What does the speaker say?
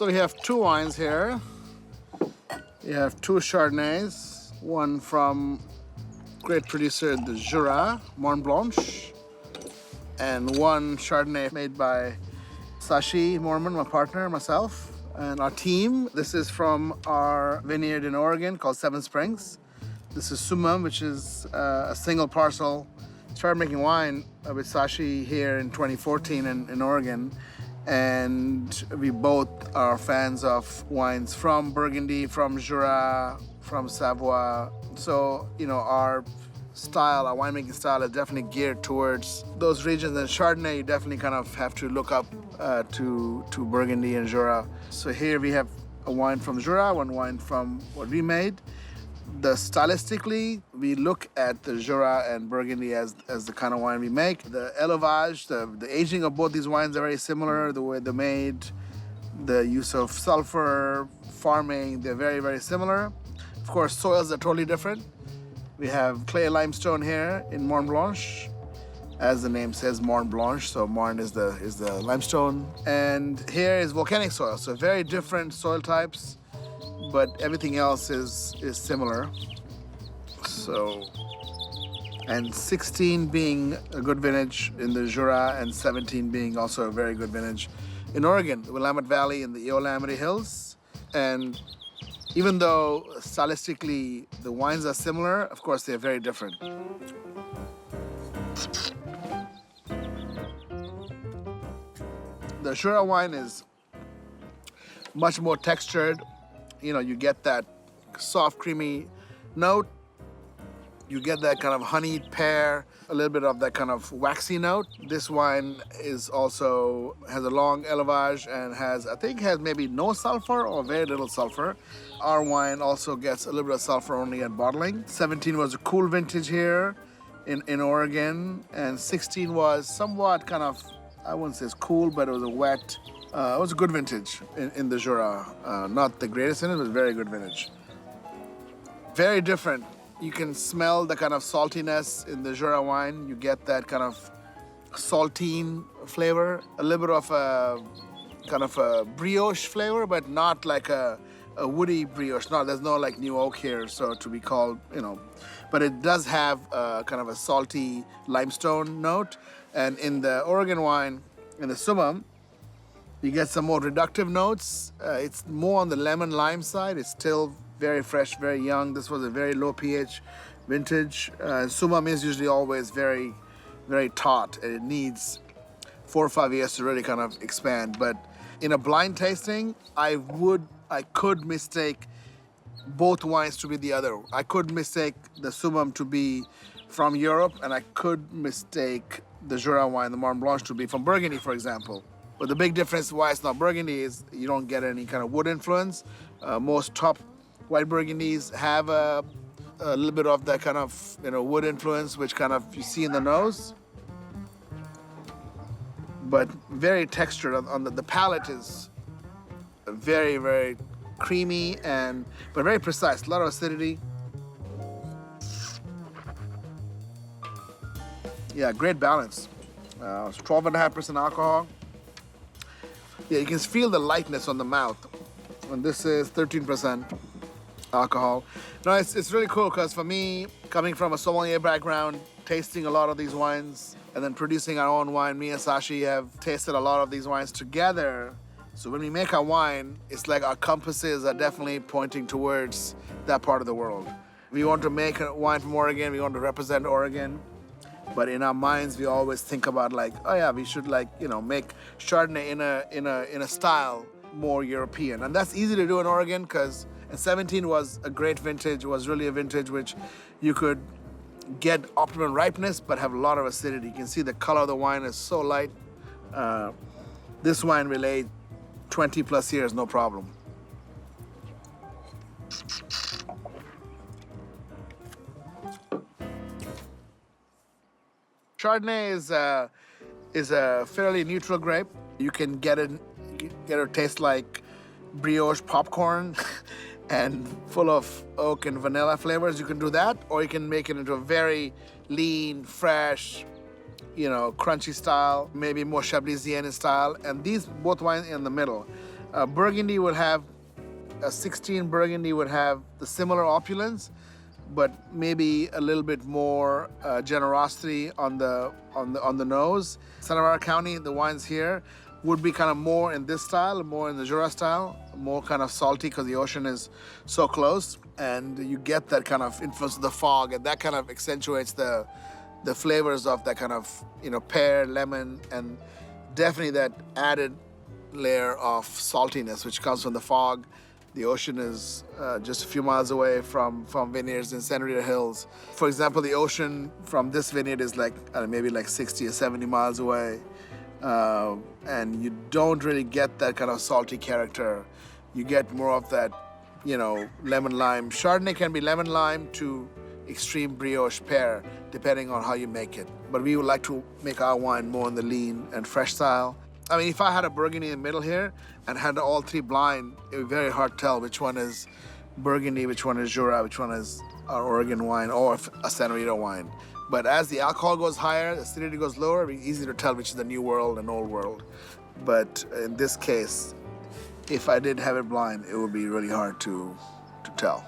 So we have two wines here. We have two Chardonnays, one from great producer the Jura, Mont Blanche, and one Chardonnay made by Sashi Mormon, my partner, myself, and our team. This is from our vineyard in Oregon called Seven Springs. This is Sumam, which is a single parcel. Started making wine with Sashi here in 2014 in Oregon. And we both are fans of wines from Burgundy, from Jura, from Savoie. So, you know, our style, our winemaking style is definitely geared towards those regions. And Chardonnay, you definitely kind of have to look up to Burgundy and Jura. So here we have a wine from Jura, one wine from what we made. Stylistically, we look at the Jura and Burgundy as the kind of wine we make. The élevage, the aging of both these wines are very similar. The way they're made, the use of sulfur, farming, they're very, very similar. Of course, soils are totally different. We have clay limestone here in Mont Blanche. As the name says, Mont Blanche, so Mont is the limestone. And here is volcanic soil, so very different soil types, but everything else is similar. So, and 16 being a good vintage in the Jura and 17 being also a very good vintage in Oregon, the Willamette Valley and the Yosemite Hills. And even though stylistically the wines are similar, of course they're very different. The Jura wine is much more textured. You know, you get that soft, creamy note. You get that kind of honeyed pear, a little bit of that kind of waxy note. This wine is also has a long élevage and has maybe no sulfur or very little sulfur. Our wine also gets a little bit of sulfur only at bottling. 17 was a cool vintage here in Oregon, and 16 was somewhat kind of, I wouldn't say it's cool, but it was a wet. It was a good vintage in the Jura. Not the greatest in it, but very good vintage. Very different. You can smell the kind of saltiness in the Jura wine. You get that kind of saltine flavor, a little bit of a kind of a brioche flavor, but not like a woody brioche. No, there's no like new oak here, so to be called, you know. But it does have kind of a salty limestone note. And in the Oregon wine, in the Sumam, you get some more reductive notes. It's more on the lemon lime side. It's still very fresh, very young. This was a very low pH vintage. Sumam is usually always very, very taut, and it needs 4 or 5 years to really kind of expand. But in a blind tasting, I could mistake both wines to be the other. I could mistake the Sumam to be from Europe, and I could mistake the Jura wine, the Mont Blanche, to be from Burgundy, for example. But the big difference why it's not Burgundy is you don't get any kind of wood influence. Most top white Burgundies have a little bit of that kind of, you know, wood influence, which kind of you see in the nose. But very textured on the palate is very, very creamy but very precise. A lot of acidity. Yeah, great balance. 12.5% alcohol. Yeah, you can feel the lightness on the mouth. And this is 13% alcohol. No, it's really cool because for me, coming from a sommelier background, tasting a lot of these wines, and then producing our own wine, me and Sashi have tasted a lot of these wines together. So when we make our wine, it's like our compasses are definitely pointing towards that part of the world. We want to make a wine from Oregon, we want to represent Oregon. But in our minds, we always think about like, oh yeah, we should like, you know, make Chardonnay in a style more European. And that's easy to do in Oregon because 17 was a great vintage. It was really a vintage which you could get optimum ripeness but have a lot of acidity. You can see the color of the wine is so light. This wine will age 20 plus years, no problem. Chardonnay is a fairly neutral grape. You can get it taste like brioche popcorn and full of oak and vanilla flavors. You can do that, or you can make it into a very lean, fresh, you know, crunchy style, maybe more Chablisienne style. And these both wines in the middle. Burgundy would have, a 16 Burgundy would have the similar opulence, but maybe a little bit more generosity on the nose. Santa Barbara County, the wines here would be kind of more in this style, more in the Jura style, more kind of salty because the ocean is so close, and you get that kind of influence of the fog, and that kind of accentuates the flavors of that kind of, pear, lemon, and definitely that added layer of saltiness which comes from the fog. The ocean is just a few miles away from vineyards in Santa Rita Hills. For example, the ocean from this vineyard is like maybe like 60 or 70 miles away. And you don't really get that kind of salty character. You get more of that, lemon lime. Chardonnay can be lemon lime to extreme brioche pear, depending on how you make it. But we would like to make our wine more in the lean and fresh style. I mean, if I had a Burgundy in the middle here and had all three blind, it would be very hard to tell which one is Burgundy, which one is Jura, which one is our Oregon wine, or a Santa Rita wine. But as the alcohol goes higher, the acidity goes lower, it'd be easy to tell which is the New World and Old World. But in this case, if I did have it blind, it would be really hard to tell.